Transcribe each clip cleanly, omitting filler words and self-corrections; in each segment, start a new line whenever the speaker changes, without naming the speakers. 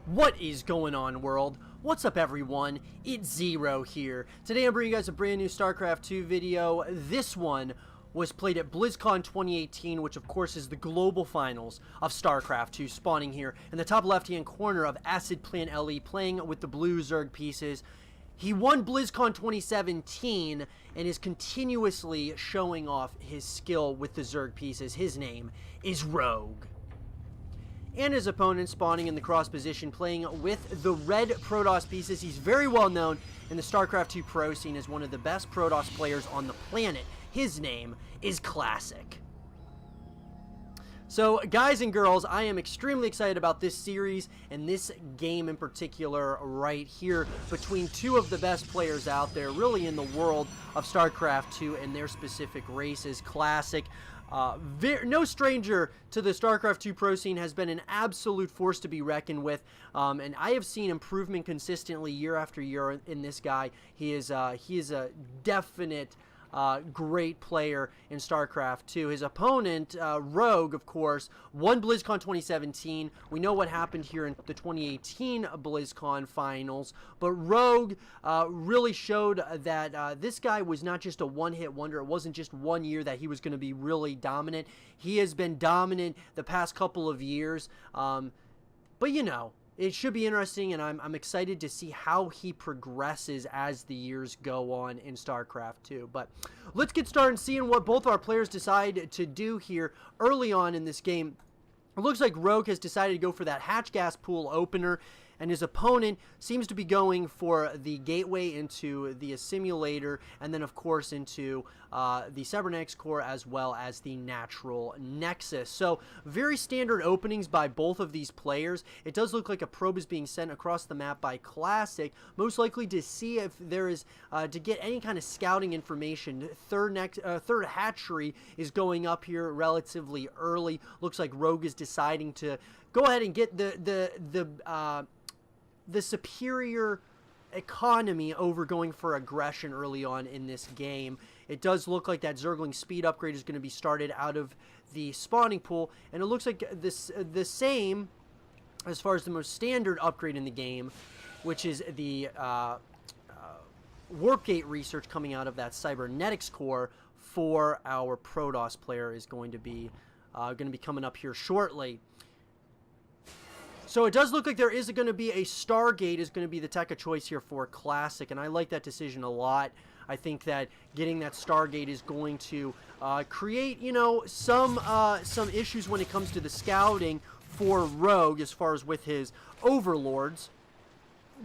What is going on, world? What's up, everyone? It's Zero here. Today I'm bringing you guys a brand new Starcraft 2 video. This one was played at Blizzcon 2018, which of course is the global finals of Starcraft 2, spawning here in the top left-hand corner of Acid Plant LE, playing with the blue Zerg pieces. He won Blizzcon 2017 and is continuously showing off his skill with the Zerg pieces. His name is Rogue. And his opponent spawning in the cross position, playing with the red Protoss pieces. He's very well known in the StarCraft 2 pro scene as one of the best Protoss players on the planet. His name is Classic. So, guys and girls, I am extremely excited about this series and this game in particular right here between two of the best players out there, really in the world of StarCraft 2 and their specific races. Classic, no stranger to the StarCraft 2 pro scene, has been an absolute force to be reckoned with, and I have seen improvement consistently year after year in this guy. He is a definite great player in StarCraft 2. His opponent, Rogue, of course, won BlizzCon 2017. We know what happened here in the 2018 BlizzCon finals, but Rogue really showed that this guy was not just a one-hit wonder. It wasn't just 1 year that he was going to be really dominant. He has been dominant the past couple of years, but you know, it should be interesting, and I'm excited to see how he progresses as the years go on in StarCraft 2. But let's get started and seeing what both our players decide to do here early on in this game. It looks like Rogue has decided to go for that hatch gas pool opener, and his opponent seems to be going for the gateway into the simulator, and then of course into the cybernetics core, as well as the natural nexus. So very standard openings by both of these players. It does look like a probe is being sent across the map by Classic, most likely to see if there is to get any kind of scouting information. Third hatchery is going up here relatively early. Looks like Rogue is deciding to go ahead and get the superior economy over going for aggression early on in this game. It does look like that Zergling speed upgrade is going to be started out of the spawning pool, and it looks like the same as far as the most standard upgrade in the game, which is the warp gate research coming out of that cybernetics core for our Protoss player is going to be coming up here shortly. So it does look like there is going to be a Stargate is going to be the tech of choice here for Classic, and I like that decision a lot. I think that getting that Stargate is going to create, you know, some issues when it comes to the scouting for Rogue as far as with his overlords.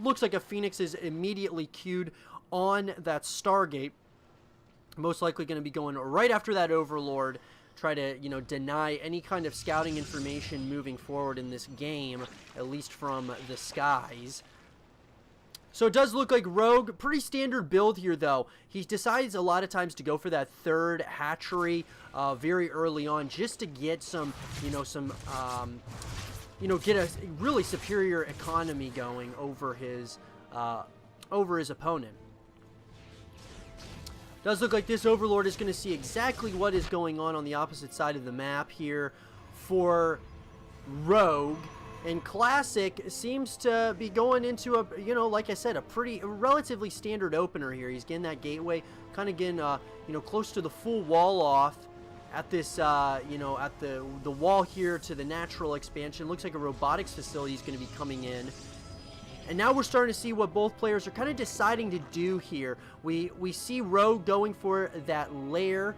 Looks like a Phoenix is immediately queued on that Stargate. Most likely going to be going right after that Overlord. Try to, you know, deny any kind of scouting information moving forward in this game, at least from the skies. So it does look like Rogue, pretty standard build here though. He decides a lot of times to go for that third hatchery very early on, just to get some, get a really superior economy going over his opponent. Does look like this Overlord is going to see exactly what is going on the opposite side of the map here for Rogue. And Classic seems to be going into a, you know, like I said, a relatively standard opener here. He's getting that gateway, kind of getting, close to the full wall off at this, at the wall here to the natural expansion. Looks like a robotics facility is going to be coming in. And now we're starting to see what both players are kind of deciding to do here. We see Rogue going for that lair.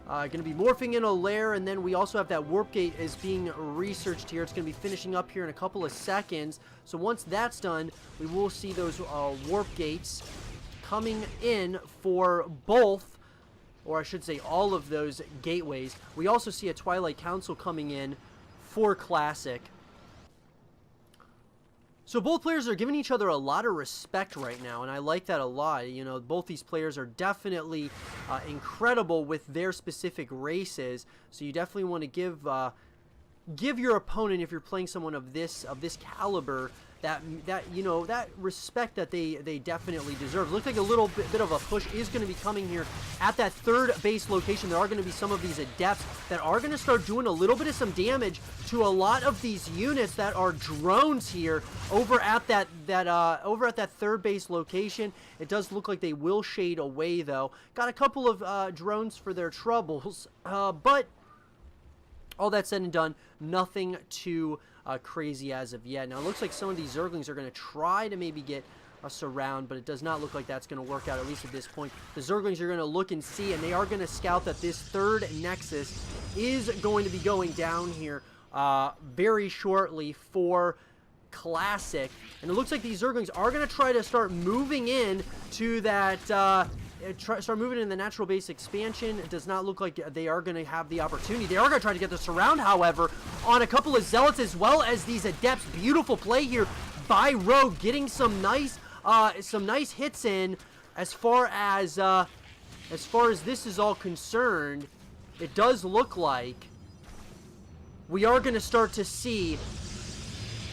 Going to be morphing in a lair, and then we also have that warp gate is being researched here. It's going to be finishing up here in a couple of seconds. So once that's done, we will see those warp gates coming in for both, or I should say all of those gateways. We also see a Twilight Council coming in for Classic. So both players are giving each other a lot of respect right now, and I like that a lot. You know, both these players are definitely incredible with their specific races. So you definitely want to give your opponent, if you're playing someone of this caliber, that respect that they definitely deserve. Looks like a little bit of a push is going to be coming here at that third base location. There are going to be some of these adepts that are going to start doing a little bit of some damage to a lot of these units that are drones here over at that third base location. It does look like they will shade away though. Got a couple of drones for their troubles, but all that said and done, nothing too crazy as of yet. Now it looks like some of these Zerglings are going to try to maybe get a surround, but it does not look like that's going to work out, at least at this point. The Zerglings are going to look and see, and they are going to scout that this third Nexus is going to be going down here very shortly for Classic. And it looks like these Zerglings are going to try to start moving in to that start moving in the natural base expansion. It does not look like they are going to have the opportunity. They are going to try to get the surround, however, on a couple of Zealots as well as these Adepts. Beautiful play here by Rogue, getting some nice hits in. As far as this is all concerned, it does look like we are going to start to see,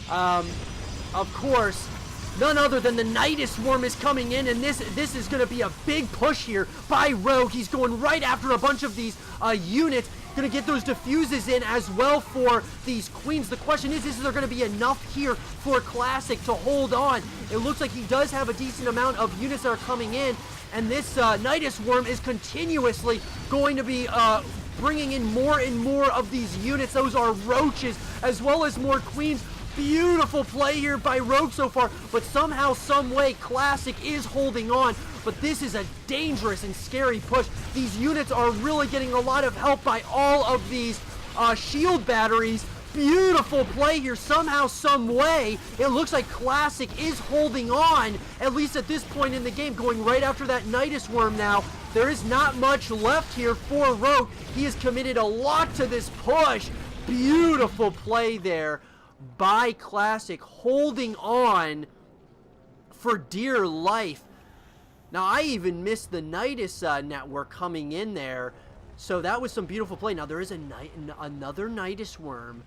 of course, none other than the Nidus Swarm is coming in, and this is going to be a big push here by Rogue. He's going right after a bunch of these units. Going to get those diffuses in as well for these Queens. The question is there going to be enough here for Classic to hold on? It looks like he does have a decent amount of units that are coming in, and this Nidus Swarm is continuously going to be bringing in more and more of these units. Those are Roaches as well as more Queens. Beautiful play here by Rogue so far, but somehow, some way, Classic is holding on. But this is a dangerous and scary push. These units are really getting a lot of help by all of these shield batteries. Beautiful play here, somehow, some way. It looks like Classic is holding on, at least at this point in the game, going right after that Nidus Worm now. There is not much left here for Rogue. He has committed a lot to this push. Beautiful play there by Classic, holding on for dear life. Now, I even missed the Nidus network coming in there, so that was some beautiful play. Now, there is another Nidus Worm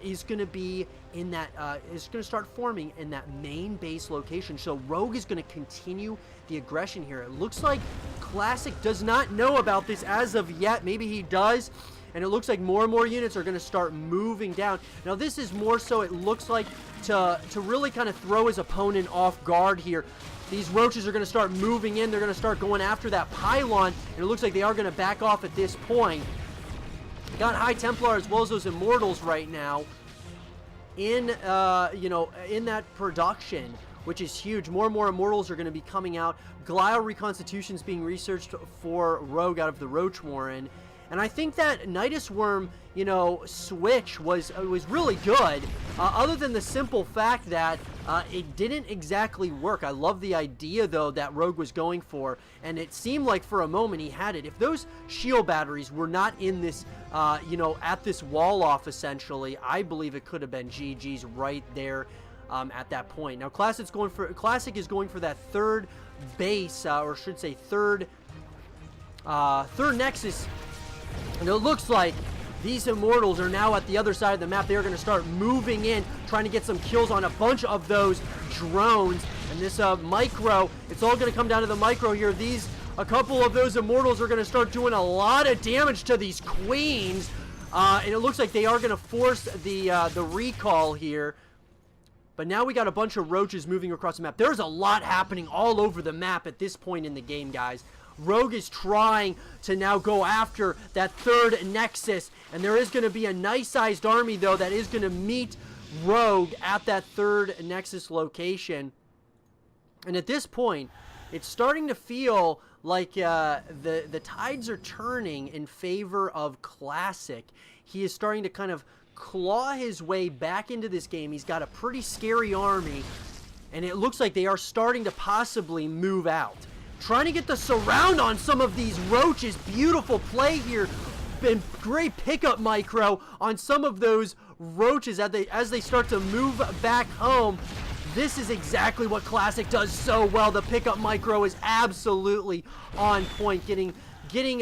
is going to be in that, is going to start forming in that main base location. So Rogue is going to continue the aggression here. It looks like Classic does not know about this as of yet. Maybe he does. And it looks like more and more units are going to start moving down. Now, this is more so, it looks like, to really kind of throw his opponent off guard here. These Roaches are going to start moving in. They're going to start going after that pylon. And it looks like they are going to back off at this point. Got High Templar as well as those Immortals right now in, in that production, which is huge. More and more Immortals are going to be coming out. Glial Reconstitutions being researched for Rogue out of the Roach Warren. And I think that Nidus Worm, switch was really good, other than the simple fact that it didn't exactly work. I love the idea, though, that Rogue was going for, and it seemed like for a moment he had it. If those shield batteries were not in this, at this wall-off, essentially, I believe it could have been GG's right there at that point. Now, Classic is going for that third base, or I should say third Nexus. And it looks like these Immortals are now at the other side of the map. They are going to start moving in, trying to get some kills on a bunch of those drones. And this micro, it's all going to come down to the micro here. A couple of those Immortals are going to start doing a lot of damage to these Queens. And it looks like they are going to force the recall here. But now we got a bunch of Roaches moving across the map. There's a lot happening all over the map at this point in the game, guys. Rogue is trying to now go after that third Nexus, and there is going to be a nice-sized army, though, that is going to meet Rogue at that third Nexus location. And at this point, it's starting to feel like the tides are turning in favor of Classic. He is starting to kind of claw his way back into this game. He's got a pretty scary army, and it looks like they are starting to possibly move out. Trying to get the surround on some of these Roaches. Beautiful play here. And great pickup micro on some of those Roaches as they start to move back home. This is exactly what Classic does so well. The pickup micro is absolutely on point. Getting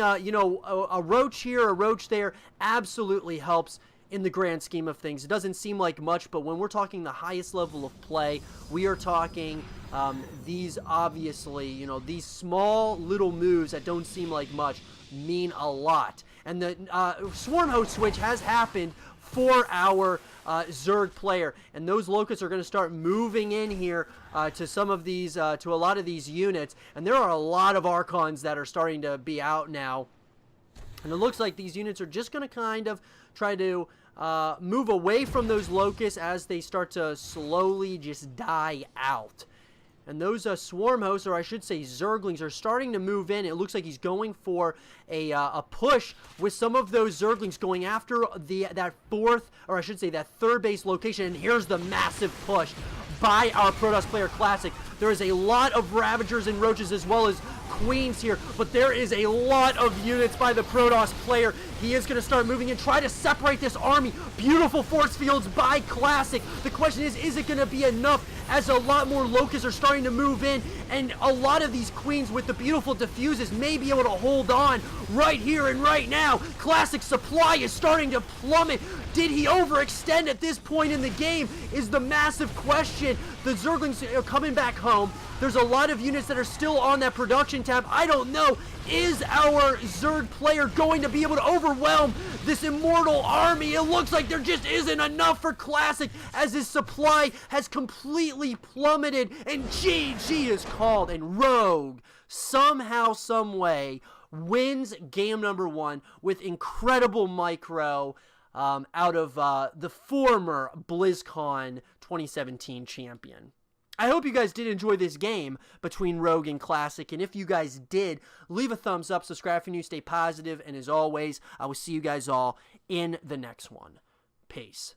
a Roach here, a Roach there, absolutely helps in the grand scheme of things. It doesn't seem like much, but when we're talking the highest level of play, we are talking these, obviously, you know, these small little moves that don't seem like much mean a lot. And the Swarm Host switch has happened for our Zerg player, and those locusts are going to start moving in here to some of these, to a lot of these units, and there are a lot of Archons that are starting to be out now, and it looks like these units are just going to kind of try to move away from those locusts as they start to slowly just die out. And those Swarm Hosts, or I should say Zerglings, are starting to move in. It looks like he's going for a push with some of those Zerglings going after that fourth, or I should say that third base location. And here's the massive push by our Protoss player Classic. There is a lot of Ravagers and Roaches as well as Queens here, but there is a lot of units by the Protoss player. He is going to start moving and try to separate this army. Beautiful force fields by Classic. The question is it going to be enough, as a lot more Locusts are starting to move in, and a lot of these Queens with the beautiful diffuses may be able to hold on right here and right now. Classic supply is starting to plummet. Did he overextend at this point in the game is the massive question. The Zerglings are coming back home. There's a lot of units that are still on that production tab. I don't know. Is our Zerg player going to be able to overwhelm this immortal army? It looks like there just isn't enough for Classic, as his supply has completely plummeted, and GG is called, and Rogue somehow, some way wins game number 1 with incredible micro out of the former BlizzCon 2017 champion. I hope you guys did enjoy this game between Rogue and Classic, and if you guys did, leave a thumbs up, subscribe if you're new, stay positive, and as always, I will see you guys all in the next one. Peace.